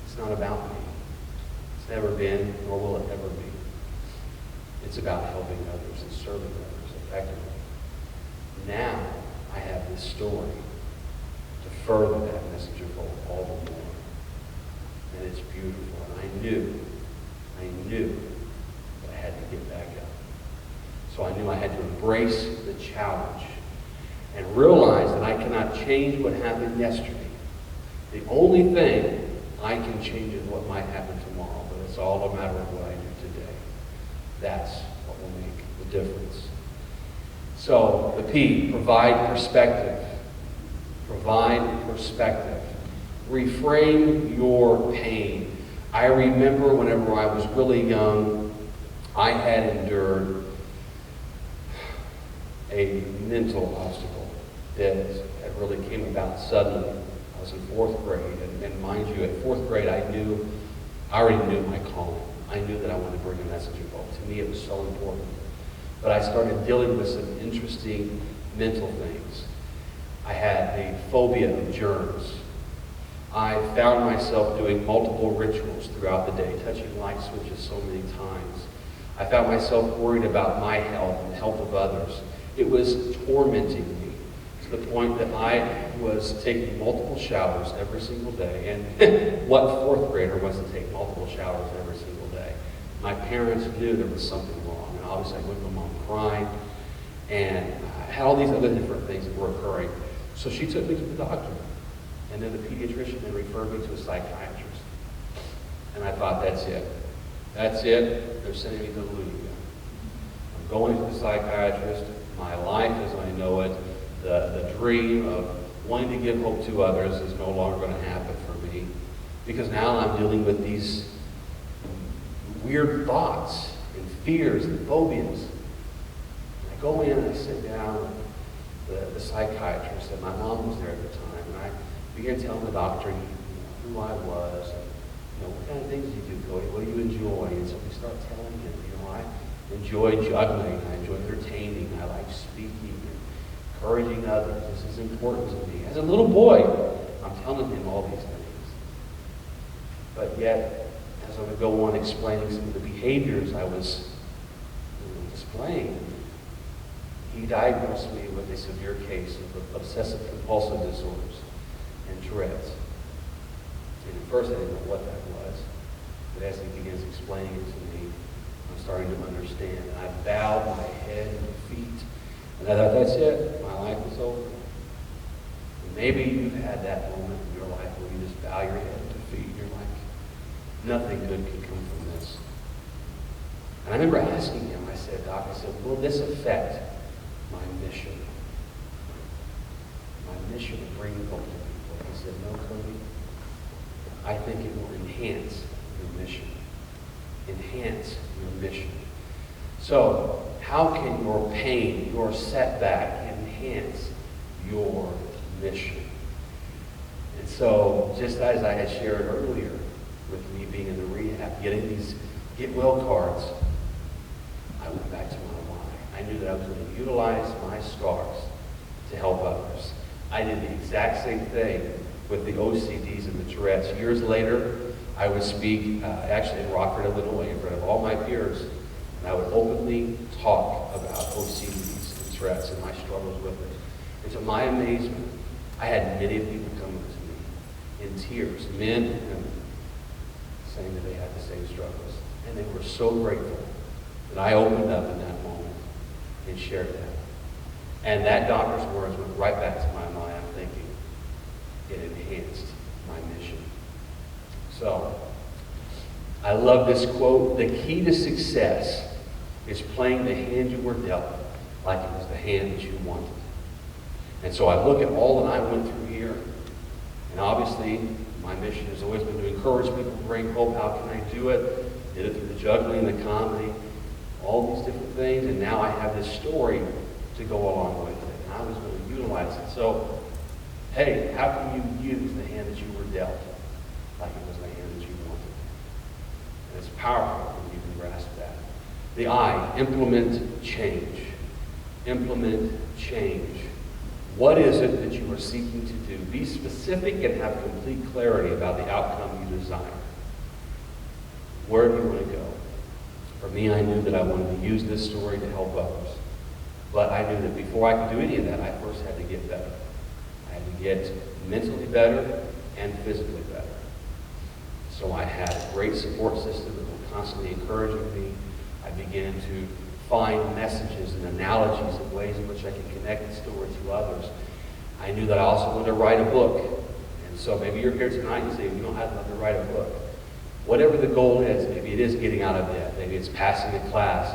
It's not about me. It's never been, nor will it ever be. It's about helping others and serving others effectively. Now, I have this story to further that message of hope all the more. and it's beautiful. And I knew that I had to get back up. So I knew I had to embrace the challenge and realize that I cannot change what happened yesterday. The only thing I can change is what might happen tomorrow, but it's all a matter of what I do today. That's what will make the difference. So, the P, provide perspective. Provide perspective. Reframe your pain. I remember whenever I was really young, I had endured a mental obstacle that really came about suddenly. I was in 4th grade, and mind you, at 4th grade, I already knew my calling. I knew that I wanted to bring a message of hope. To me, it was so important. But I started dealing with some interesting mental things. I had a phobia of germs. I found myself doing multiple rituals throughout the day, touching light switches so many times. I found myself worried about my health and the health of others. It was tormenting me to the point that I was taking multiple showers every single day. And what 4th grader wants to take multiple showers every single day? My parents knew there was something wrong. And obviously I went to my mom crying. And I had all these other different things that were occurring. So she took me to the doctor. And then the pediatrician then referred me to a psychiatrist. And I thought, that's it. That's it. They're sending me to the Lutheran. I'm going to the psychiatrist. My life as I know it, the dream of wanting to give hope to others is no longer going to happen for me. Because now I'm dealing with these weird thoughts and fears and phobias. And I go in and I sit down with the psychiatrist, and my mom was there at the time, and I began telling the doctor who I was, and what kind of things do you do, Cody? What do you enjoy? And so we start telling him, I enjoy juggling, I enjoy entertaining, I like speaking and encouraging others. This is important to me. As a little boy, I'm telling him all these things. But yet, as I would go on explaining some of the behaviors I was displaying, he diagnosed me with a severe case of obsessive compulsive disorders and Tourette's. And at first I didn't know what that was, but as he begins explaining it to me, I'm starting to understand. And I bowed my head and feet, and I thought, that's it, my life is over. And maybe you've had that moment in your life where you just bow your head and feet, and you're like, nothing good can come from this. And I remember asking him, I said, Doc, will this affect my mission? My mission of bringing hope to people. He said, no, Cody. I think it will enhance your mission. Enhance your mission. So, how can your pain, your setback, enhance your mission? And so, just as I had shared earlier, with me being in the rehab, getting these get well cards, I went back to my why. I knew that I was going to utilize my scars to help others. I did the exact same thing with the OCDs and the Tourette's. Years later, I would speak actually in Rockford, Illinois, in front of all my peers, and I would openly talk about OCDs and Tourette's and my struggles with it. And to my amazement, I had many people coming to me in tears, men and women, saying that they had the same struggles. And they were so grateful that I opened up in that moment and shared that. And that doctor's words went right back to my mind. I'm thinking, it enhanced my mission. So, I love this quote. The key to success is playing the hand you were dealt like it was the hand that you wanted. And so I look at all that I went through here, and obviously my mission has always been to encourage people to bring hope. How can I do it? Did it through the juggling, the comedy, all these different things, and now I have this story to go along with it. And I was going to utilize it. So, hey, how can you use the hand that you were dealt like it was the hand that you wanted? And it's powerful when you can grasp that. The I, implement change. Implement change. What is it that you are seeking to do? Be specific and have complete clarity about the outcome you desire. Where do you want to go? For me, I knew that I wanted to use this story to help others. But I knew that before I could do any of that, I first had to get better. I had to get mentally better and physically better. So I had a great support system that was constantly encouraging me. I began to find messages and analogies and ways in which I could connect the story to others. I knew that I also wanted to write a book. And so maybe you're here tonight and you say, you know, I'd love to write a book. Whatever the goal is, maybe it is getting out of debt, maybe it's passing a class,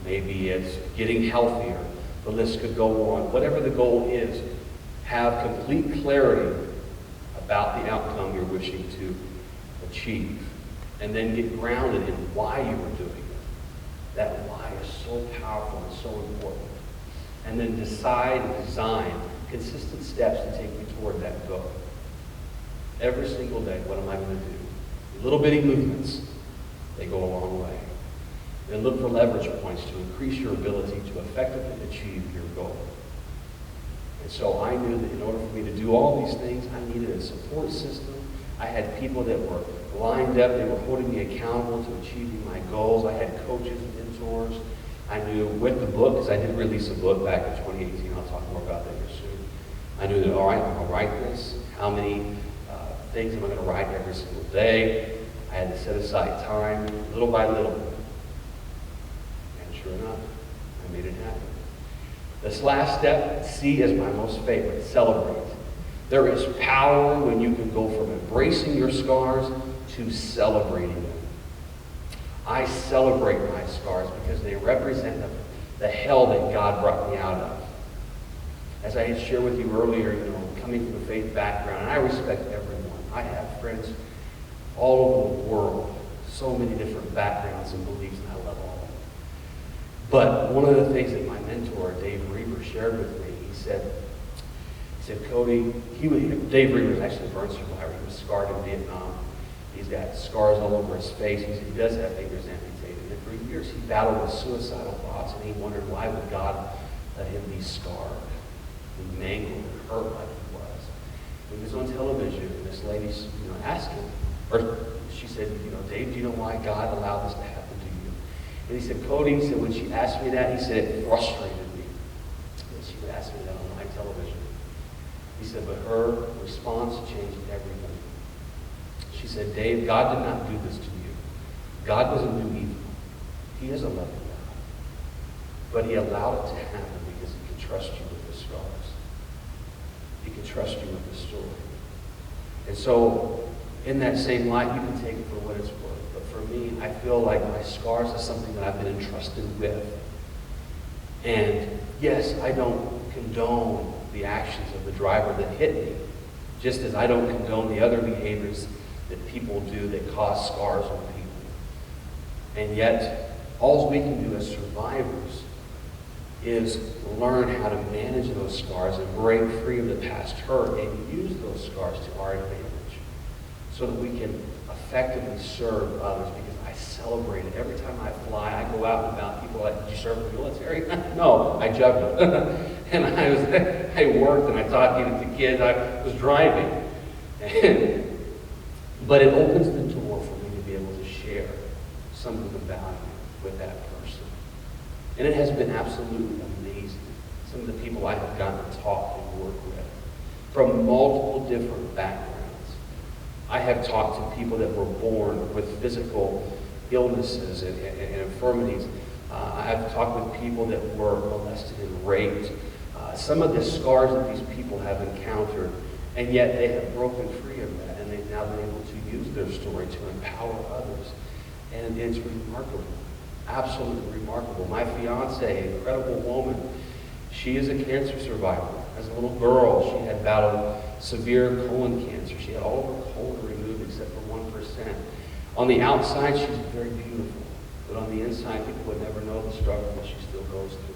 maybe it's getting healthier, the list could go on. Whatever the goal is, have complete clarity about the outcome you're wishing to achieve. And then get grounded in why you were doing it. That why is so powerful and so important. And then decide and design consistent steps to take you toward that goal. Every single day, what am I going to do? Little bitty movements, they go a long way. Then look for leverage points to increase your ability to effectively achieve your goal. And so I knew that in order for me to do all these things, I needed a support system. I had people that were lined up, they were holding me accountable to achieving my goals. I had coaches and mentors. I knew with the book, because I did release a book back in 2018, I'll talk more about that here soon. I knew that, all right, I'm going to write this. How many things am I going to write every single day? I had to set aside time, little by little. And sure enough, I made it happen. This last step, C, is my most favorite, celebrate. There is power when you can go from embracing your scars to celebrating them. I celebrate my scars because they represent the hell that God brought me out of. As I had shared with you earlier, you know, coming from a faith background, and I respect everyone. I have friends all over the world, so many different backgrounds and beliefs, and I love all of them. But one of the things that my mentor, Dave Reaver, shared with me, he said, Cody, Dave Reaver is actually a burn survivor. He was scarred in Vietnam. He's got scars all over his face. He does have fingers amputated. And for years, he battled with suicidal thoughts, and he wondered, why would God let him be scarred and mangled and hurt like he was? He was on television, and this lady, asked him, or she said, Dave, do you know why God allowed this to happen to you? And he said, Cody, he said, when she asked me that, he said, it frustrated me. And she would ask me that on live television. He said, but her response changed everything. She said, Dave, God did not do this to you. God doesn't do evil. He is a loving God. But he allowed it to happen because he can trust you with the scars. He can trust you with the story. And so, in that same light, you can take it for what it's worth. But for me, I feel like my scars are something that I've been entrusted with. And yes, I don't condone the actions of the driver that hit me, just as I don't condone the other behaviors that people do that cause scars on people. And yet, all we can do as survivors is learn how to manage those scars and break free of the past hurt and use those scars to our advantage so that we can effectively serve others, because I celebrate it. Every time I fly, I go out and about, people are like, did you serve in the military? No, I jugged. And I worked and I taught to kids. I was driving. But it opens the door for me to be able to share some of the value with that person. And it has been absolutely amazing. Some of the people I have gotten to talk and work with from multiple different backgrounds. I have talked to people that were born with physical illnesses and infirmities. I've talked with people that were molested and raped. Some of the scars that these people have encountered, and yet they have broken free of that, and they've now been able to use their story to empower others. And it's remarkable. Absolutely remarkable. My fiance, incredible woman, she is a cancer survivor. As a little girl, she had battled severe colon cancer. She had all of her colon removed except for 1%. On the outside, she's very beautiful. But on the inside, people would never know the struggle that she still goes through.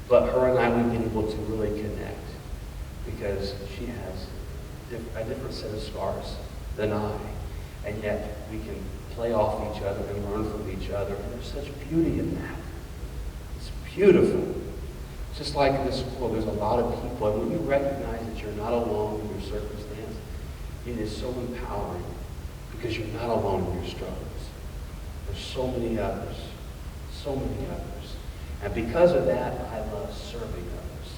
But her and I, we've been able to really connect because she has a different set of scars than I. And yet, we can play off each other and learn from each other. And there's such beauty in that. It's beautiful. Just like in this world, there's a lot of people. And when you recognize that you're not alone in your circumstance, it is so empowering because you're not alone in your struggles. There's so many others. So many others. And because of that, I love serving others.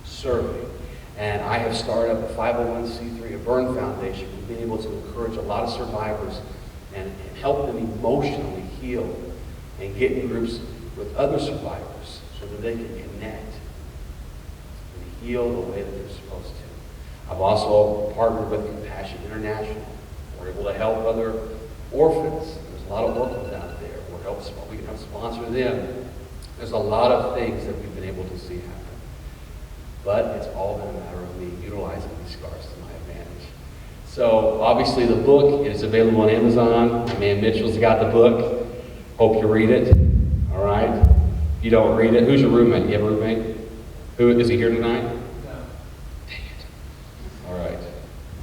Serving. And I have started up a 501c3, a Burn Foundation, and been able to encourage a lot of survivors and help them emotionally heal and get in groups with other survivors so that they can connect and heal the way that they're supposed to. I've also partnered with Compassion International. We're able to help other orphans. There's a lot of orphans out there. We can help sponsor them. There's a lot of things that we've been able to see happen. But it's all been a matter of me utilizing these scars to my advantage. So obviously the book is available on Amazon. My man Mitchell's got the book. Hope you read it. All right? If you don't read it, who's your roommate? You have a roommate? Who is he here tonight? No. Dang it. All right.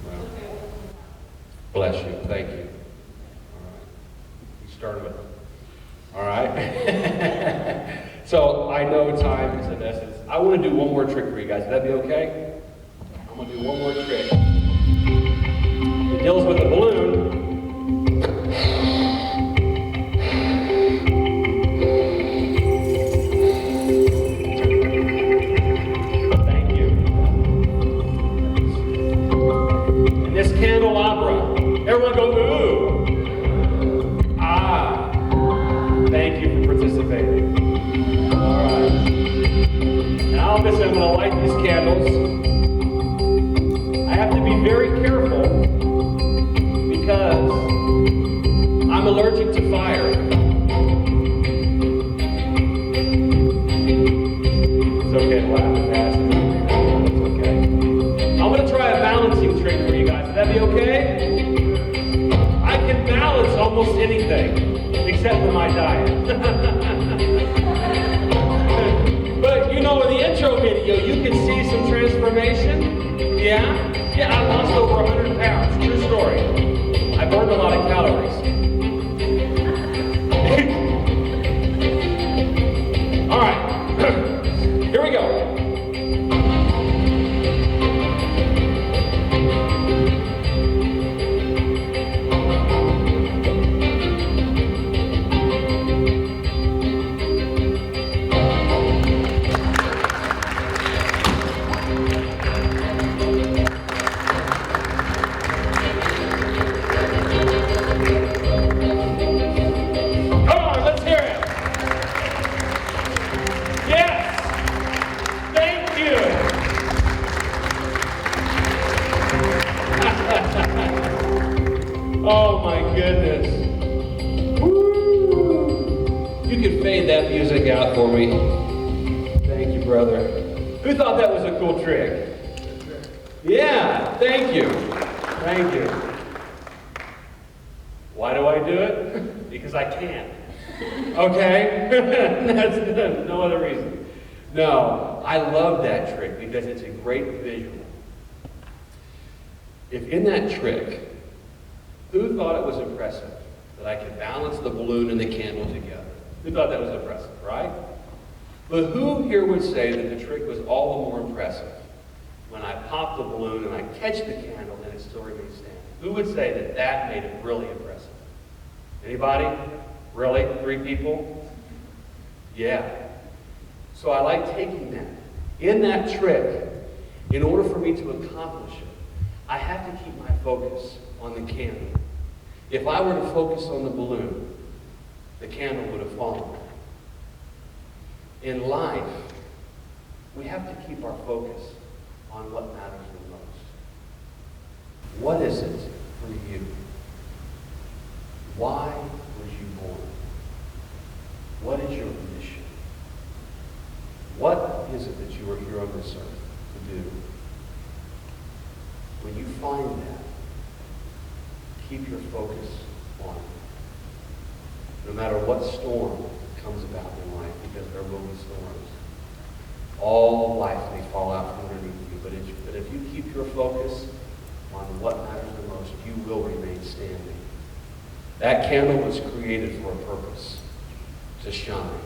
Well, bless you. Thank you. All right. You started with him. All right. So I know time is of essence. I want to do one more trick for you guys. Would that be okay? I'm going to do one more trick. It deals with the balloon. Thank you. And this candelabra. Everyone go, ooh. Ah. Thank you for participating. All right. Now, obviously, I'm going to light these candles. I have to be very careful because I'm allergic to fire. It's okay to laugh and pass it. It's okay. I'm going to try a balancing trick for you guys. Would that be okay? I can balance almost anything except for my diet. But you know, in the intro video, you can see some transformation. Yeah? Yeah, I lost over 100 pounds. True story. I burned a lot of calories. All right. Here we go. Oh my goodness. Woo. You can fade that music out for me. Thank you, brother. Who thought that was a cool trick? Yeah, thank you. Thank you. Why do I do it? Because I can. Okay? That's no other reason. No, I love that trick because it's a great visual. If in that trick, who thought it was impressive that I could balance the balloon and the candle together? Who thought that was impressive, right? But who here would say that the trick was all the more impressive when I pop the balloon and I catch the candle and it still remains standing? Who would say that that made it really impressive? Anybody? Really? 3 people? Yeah. So I like taking that. In that trick, in order for me to accomplish it, I have to keep my focus on the candle. If I were to focus on the balloon, the candle would have fallen. In life, we have to keep our focus on what matters the most. What is it for you? Why were you born? What is your mission? What is it that you are here on this earth to do? When you find that, keep your focus on it. No matter what storm comes about in life, because there will be storms. All life may fall out from underneath you, but if you keep your focus on what matters the most, you will remain standing. That candle was created for a purpose, to shine.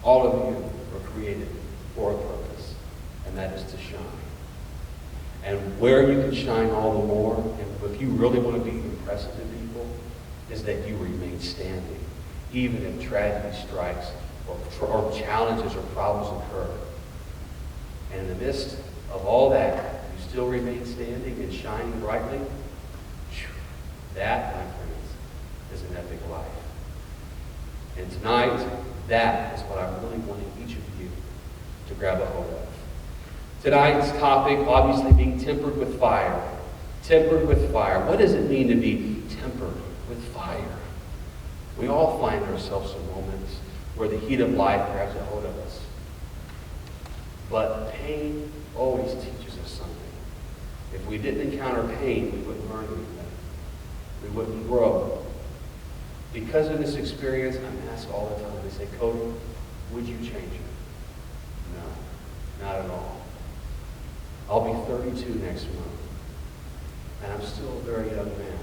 All of you were created for a purpose, and that is to shine. And where you can shine all the more, and if you really want to be impressive to people, is that you remain standing, even if tragedy strikes or challenges or problems occur. And in the midst of all that, you still remain standing and shining brightly. That, my friends, is an epic life. And tonight, that is what I'm really wanting each of you to grab a hold of. Tonight's topic, obviously, being tempered with fire. Tempered with fire. What does it mean to be tempered with fire? We all find ourselves in moments where the heat of life grabs a hold of us. But pain always teaches us something. If we didn't encounter pain, we wouldn't learn anything. We wouldn't grow. Because of this experience, I'm asked all the time, they say, Cody, would you change it? No, not at all. I'll be 32 next month, and I'm still a very young man.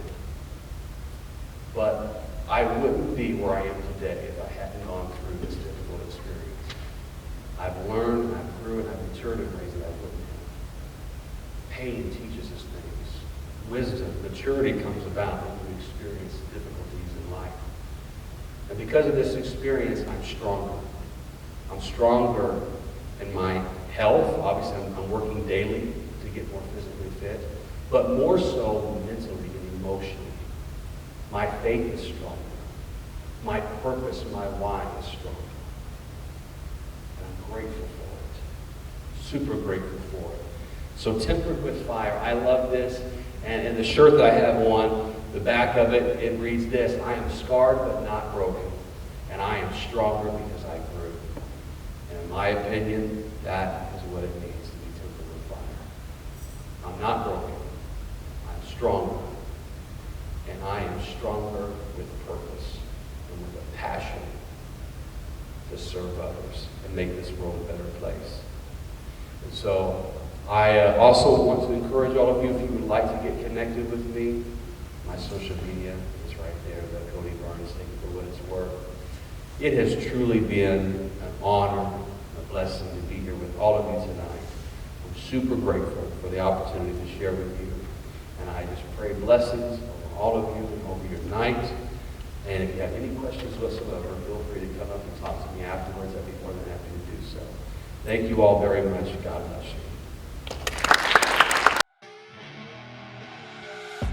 But I wouldn't be where I am today if I hadn't gone through this difficult experience. I've learned, and I've grew, and I've matured in ways that I wouldn't have. Pain teaches us things. Wisdom, maturity comes about when we experience difficulties in life. And because of this experience, I'm stronger. I'm stronger in my health. Obviously, I'm working daily to get more physically fit. But more so mentally and emotionally. My faith is stronger. My purpose, my why is stronger. And I'm grateful for it. Super grateful for it. So tempered with fire. I love this. And in the shirt that I have on, the back of it, it reads this: I am scarred but not broken. And I am stronger because I grew. And in my opinion, that is what it means to be tempered with fire. I'm not broken. I'm stronger. And I am stronger with purpose and with a passion to serve others and make this world a better place. And so I also want to encourage all of you, if you would like to get connected with me, my social media is right there, the Cody Byrns, take it for what it's worth. It has truly been an honor, a blessing to be here with all of you tonight. I'm super grateful for the opportunity to share with you. And I just pray blessings over all of you and over your night. And if you have any questions whatsoever, feel free to come up and talk to me afterwards. I'd be more than happy to do so. Thank you all very much. God bless you.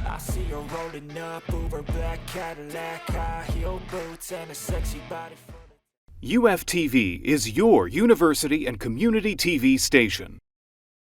I see her rolling up, Uber black Cadillac, high heel boots and a sexy body full of... UFTV is your university and community TV station.